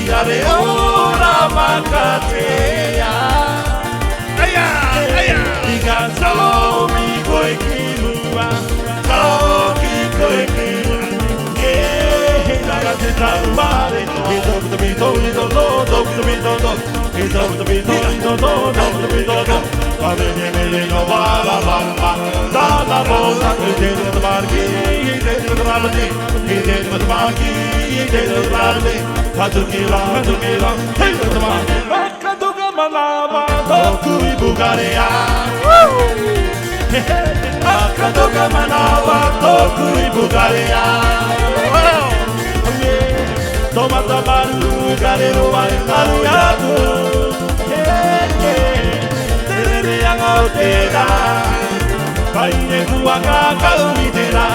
Yare ora makatea. Aya, aya. Diga so mi koi kilua, so ki koi kilua. Daga te traumare, it's over the beat, over the Lord, over the beat, it's over the beat, over the Lord, over the beat, no bala bala, la bosa, he did the marquee, he did the ramadi, he did the marquee, he did the ramadi, Hadukila, he did the marquee, Kaduga Malama, Dokui Bugarea, Kaduga Manawa, Dokui Bugarea. Tomata baru galero ai maruado. Tere yang otera. Paine tua kaka umidera.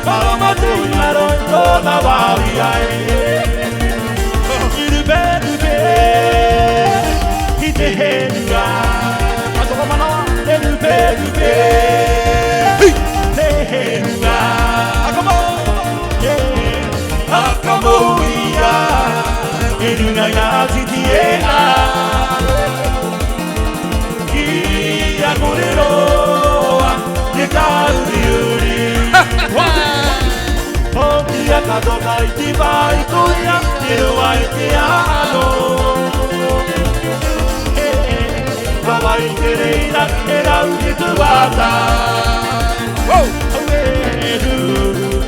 Kalau matu maro toda wali ai. Irbe irbe. Hite henga. Atoko mana? Irbe irbe. Henga. Akamo. Akamo. Iruna ya titiena Kia koreroa Yekariuri Hokia katoka itibai toya Irua itiano Kawa itereira Era ukituata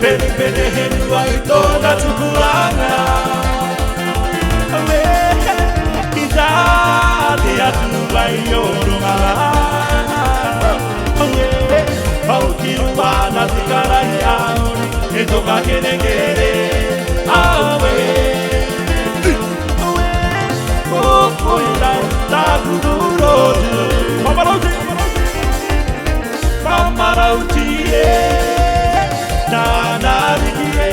Peri peri henua itona tukulanga Dia tu vai orunga Pau kiruana tikara ya Eto ka kene kere Awe Kokoira takuduro Mamarauti Nanarikie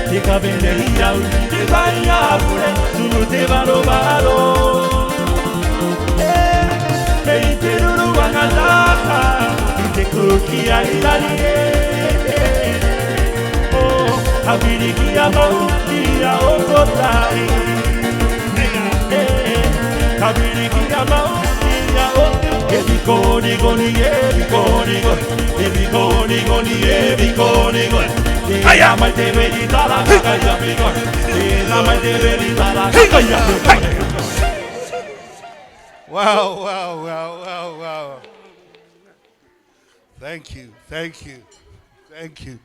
Tika bene hirau Tivaya pure Sunu te varo varo Eite ruru wangataka Ite kuki airari Oh, habiriki ya mauki ya okotai Habiriki ya mauki ya okotai Ebikoni goni, ebikoni goni Ebikoni goni, ebikoni goni Aya mai te veri tala kaya bigor. Ela mai te veri tala kaya bigor. Wow. Thank you.